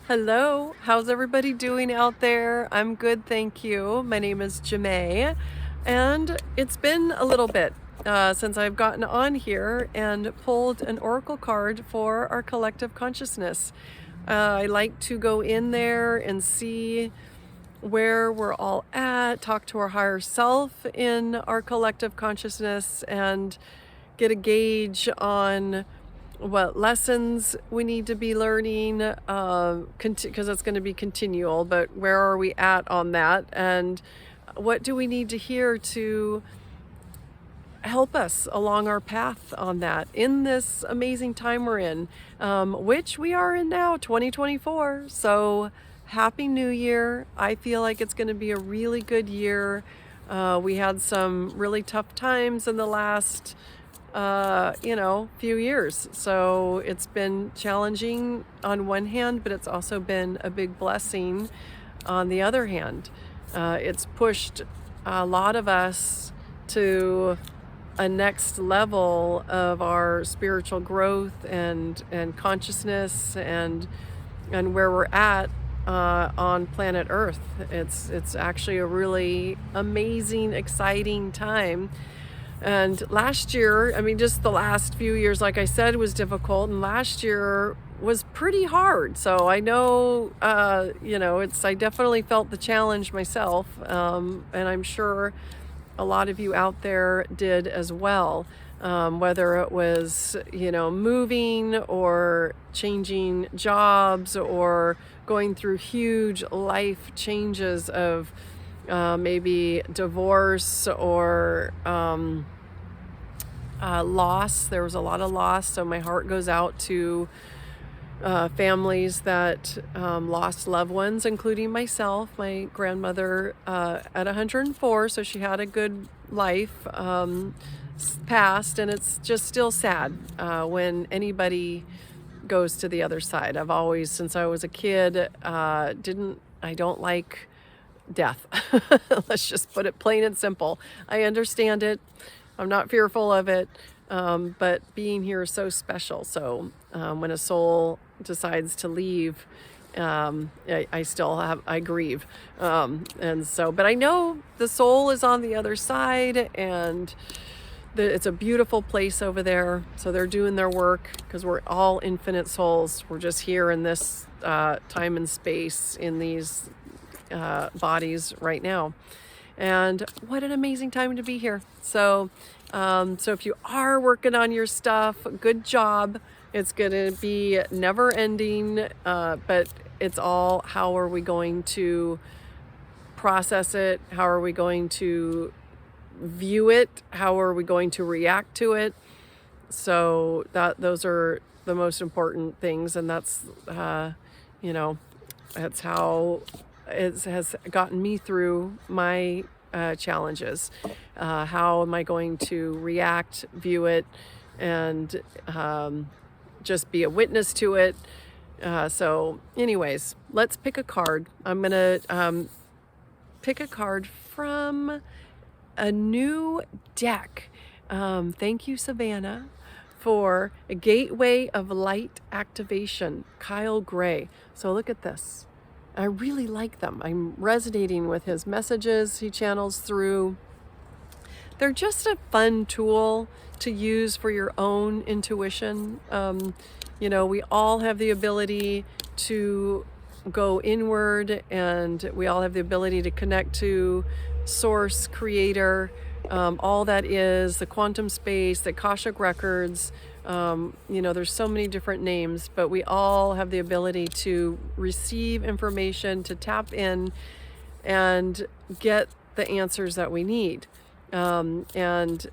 Hello, how's everybody doing out there? I'm good, thank you. My name is Jamae, and it's been a little bit since I've gotten on here and pulled an oracle card for our collective consciousness. I like to go in there and see where we're all at, talk to our higher self in our collective consciousness, and get a gauge on what lessons we need to be learning, because it's going to be continual, but where are we at on that? And what do we need to hear to help us along our path on that in this amazing time we're in, which we are in now, 2024. So happy new year. I feel like it's going to be a really good year. We had some really tough times in the last few years. So it's been challenging on one hand, but it's also been a big blessing on the other hand. It's pushed a lot of us to a next level of our spiritual growth and consciousness and where we're at on planet Earth. It's actually a really amazing, exciting time. And last year, just the last few years, like I said, was difficult, and last year was pretty hard. So I know, I definitely felt the challenge myself, and I'm sure a lot of you out there did as well. Whether it was, moving or changing jobs or going through huge life changes of maybe divorce or loss. There was a lot of loss, so my heart goes out to families that lost loved ones, including myself. My grandmother at 104, so she had a good life, passed, and it's just still sad when anybody goes to the other side. I've always, since I was a kid, I don't like death. Let's just put it plain and simple. I understand it. I'm not fearful of it. But being here is so special. So when a soul decides to leave, I grieve. But I know the soul is on the other side, and it's a beautiful place over there. So they're doing their work, because we're all infinite souls. We're just here in this time and space, in these bodies right now. And what an amazing time to be here. So if you are working on your stuff, good job. It's going to be never ending, but it's all, how are we going to process it? How are we going to view it? How are we going to react to it? So those are the most important things. And that's, that's how it has gotten me through my challenges. How am I going to react, view it, and just be a witness to it? So anyways, let's pick a card. I'm going to pick a card from a new deck. Thank you, Savannah, for a Gateway of Light Activation, Kyle Gray. So look at this. I really like them. I'm resonating with his messages he channels through. They're just a fun tool to use for your own intuition. We all have the ability to go inward, and we all have the ability to connect to source, creator, all that is, the quantum space, the Akashic records. There's so many different names, but we all have the ability to receive information, to tap in and get the answers that we need. And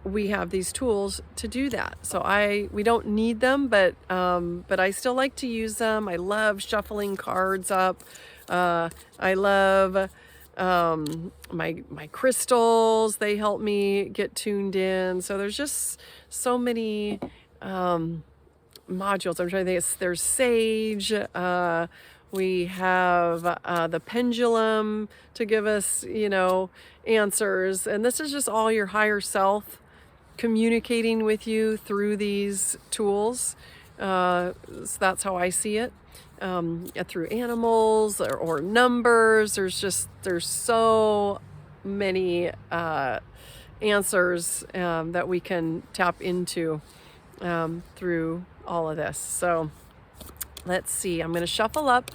we have these tools to do that. So we don't need them, but I still like to use them. I love shuffling cards up. I love my crystals. They help me get tuned in. So there's just so many modules. I'm trying to think. There's sage. We have the pendulum to give us, answers. And this is just all your higher self communicating with you through these tools. So that's how I see it. through animals or numbers. There's so many answers that we can tap into through all of this. So let's see. I'm going to shuffle up.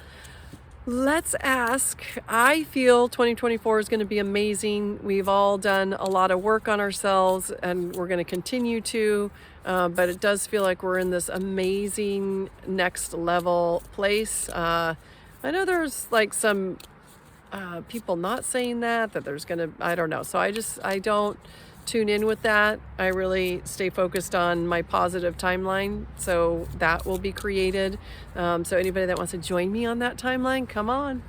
Let's ask. I feel 2024 is going to be amazing. We've all done a lot of work on ourselves, and we're going to continue to. But it does feel like we're in this amazing next level place. I know there's like some people not saying that there's going to, I don't know. So I don't tune in with that. I really stay focused on my positive timeline. So that will be created. So anybody that wants to join me on that timeline, come on.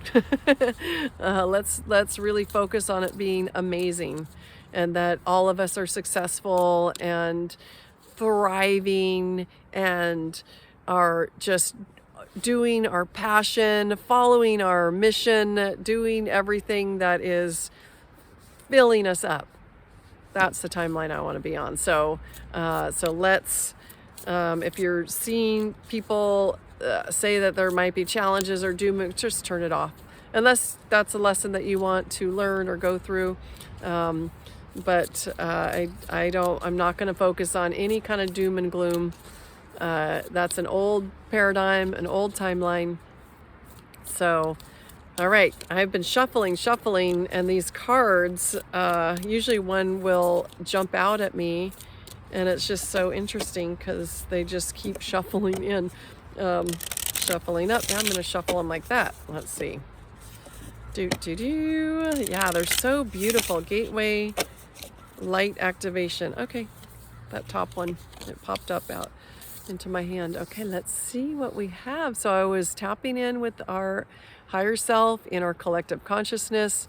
Let's really focus on it being amazing, and that all of us are successful and thriving and are just doing our passion, following our mission, doing everything that is filling us up. That's the timeline I want to be on. So let's, if you're seeing people say that there might be challenges or doom, just turn it off. Unless that's a lesson that you want to learn or go through. I'm not going to focus on any kind of doom and gloom. That's an old paradigm, an old timeline. So, all right, I've been shuffling, and these cards, usually one will jump out at me, and it's just so interesting because they just keep shuffling in, shuffling up. Now I'm going to shuffle them like that. Let's see. Yeah, they're so beautiful. Gateway, light activation. Okay, that top one, it popped up out into my hand. Okay, let's see what we have. So I was tapping in with our higher self in our collective consciousness.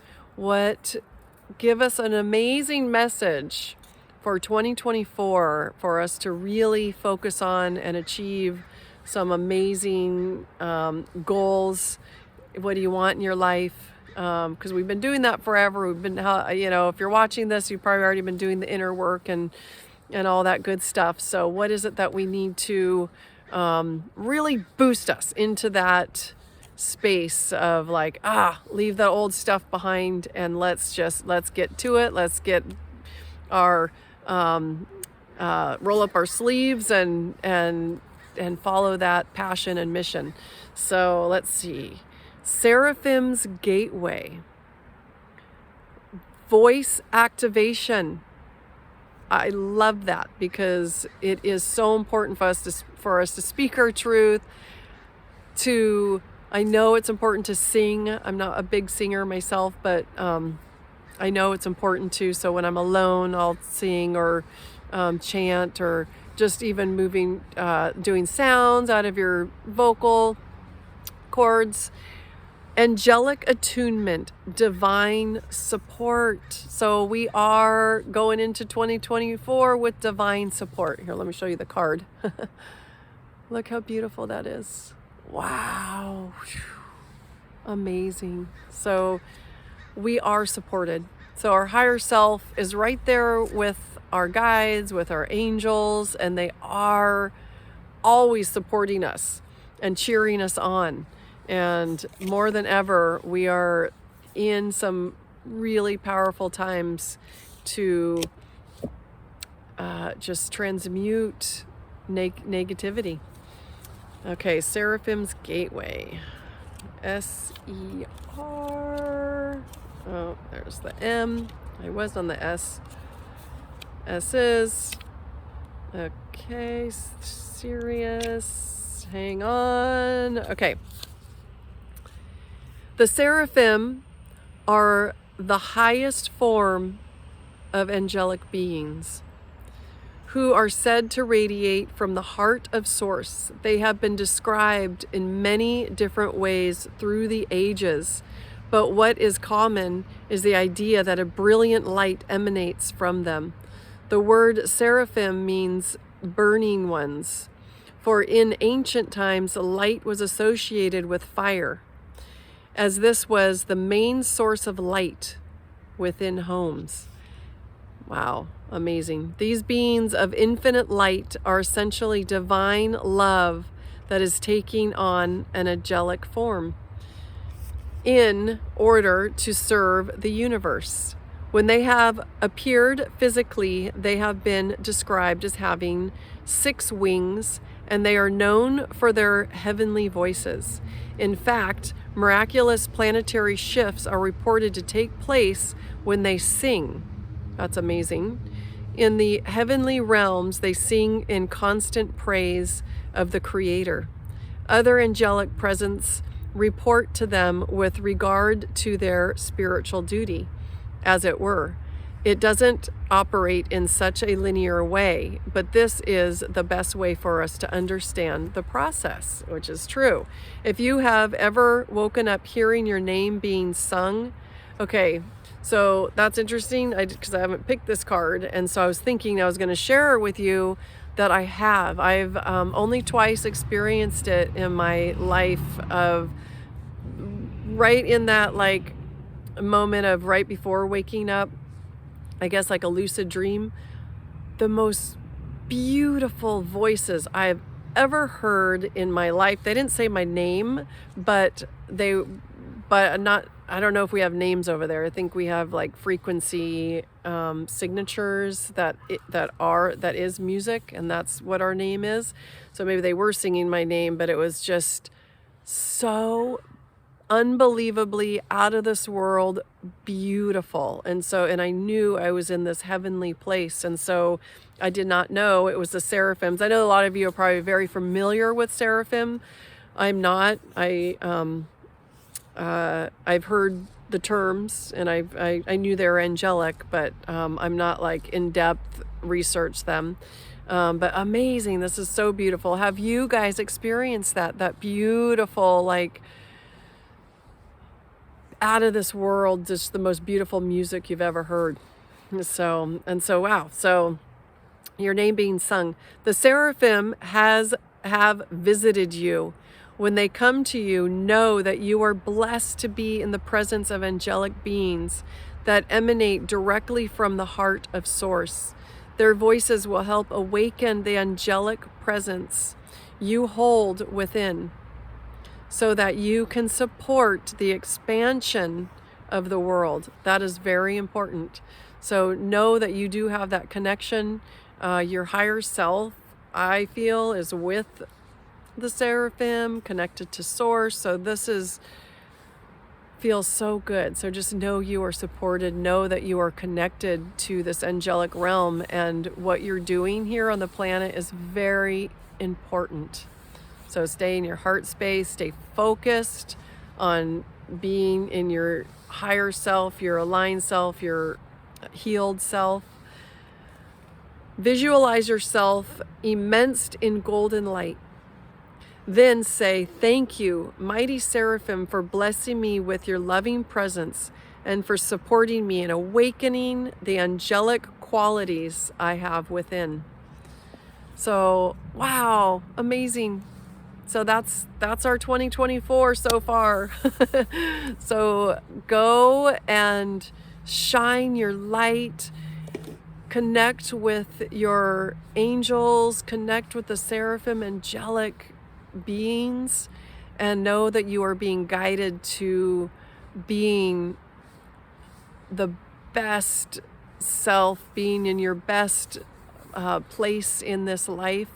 Give us an amazing message for 2024 for us to really focus on and achieve some amazing goals. What do you want in your life? Because we've been doing that forever. We've been, if you're watching this, you've probably already been doing the inner work and all that good stuff. So what is it that we need to really boost us into that space of like, leave the old stuff behind and let's get to it. Let's get our, roll up our sleeves and follow that passion and mission. So let's see. Seraphim's Gateway. Voice activation. I love that because it is so important for us to speak our truth. I know it's important to sing. I'm not a big singer myself, but I know it's important too. So when I'm alone, I'll sing or chant or just even doing sounds out of your vocal cords. Angelic attunement, divine support. So we are going into 2024 with divine support. Here, let me show you the card. Look how beautiful that is. Wow. Amazing. So we are supported. So our higher self is right there with our guides, with our angels, and they are always supporting us and cheering us on. And more than ever, we are in some really powerful times to just transmute negativity. Okay, Seraphim's Gateway. S-E-R. Oh, there's the M. I was on the S. S is. Okay, serious. Hang on. Okay. The Seraphim are the highest form of angelic beings who are said to radiate from the heart of Source. They have been described in many different ways through the ages, but what is common is the idea that a brilliant light emanates from them. The word Seraphim means burning ones, for in ancient times light was associated with fire, as this was the main source of light within homes. Wow, amazing. These beings of infinite light are essentially divine love that is taking on an angelic form in order to serve the universe. When they have appeared physically, they have been described as having 6 wings, and they are known for their heavenly voices. In fact, miraculous planetary shifts are reported to take place when they sing. That's amazing. In the heavenly realms, they sing in constant praise of the Creator. Other angelic presence report to them with regard to their spiritual duty, as it were. It doesn't operate in such a linear way, but this is the best way for us to understand the process, which is true. If you have ever woken up hearing your name being sung, okay, so that's interesting because I haven't picked this card, and so I was thinking I was going to share with you that I've only twice experienced it in my life, of right in that like moment of right before waking up, I guess like a lucid dream. The most beautiful voices I've ever heard in my life. They didn't say my name, but not, I don't know if we have names over there. I think we have like frequency signatures that is music, and that's what our name is. So maybe they were singing my name, but it was just so unbelievably out of this world beautiful. And I knew I was in this heavenly place, and so I did not know it was the Seraphims. I know a lot of you are probably very familiar with Seraphim. I'm not. I've heard the terms, and I knew they were angelic, but I'm not like in-depth research them. But amazing. This is so beautiful. Have you guys experienced that beautiful, like out of this world, just the most beautiful music you've ever heard? So wow. So your name being sung. The Seraphim have visited you. When they come to you, know that you are blessed to be in the presence of angelic beings that emanate directly from the heart of Source. Their voices will help awaken the angelic presence you hold within, so that you can support the expansion of the world. That is very important. So know that you do have that connection. Your higher self, I feel, is with the Seraphim, connected to Source. So this feels so good. So just know you are supported. Know that you are connected to this angelic realm, and what you're doing here on the planet is very important. So stay in your heart space, stay focused on being in your higher self, your aligned self, your healed self. Visualize yourself immersed in golden light. Then say, "Thank you, mighty Seraphim, for blessing me with your loving presence and for supporting me in awakening the angelic qualities I have within." So, wow, amazing. So that's our 2024 so far. So go and shine your light, connect with your angels, connect with the Seraphim angelic beings, and know that you are being guided to being the best self, being in your best place in this life,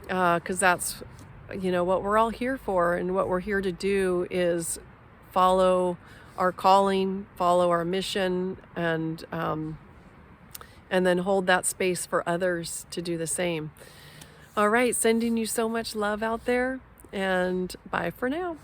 because that's what we're all here for, and what we're here to do is follow our calling, follow our mission, and then hold that space for others to do the same. All right, sending you so much love out there, and bye for now.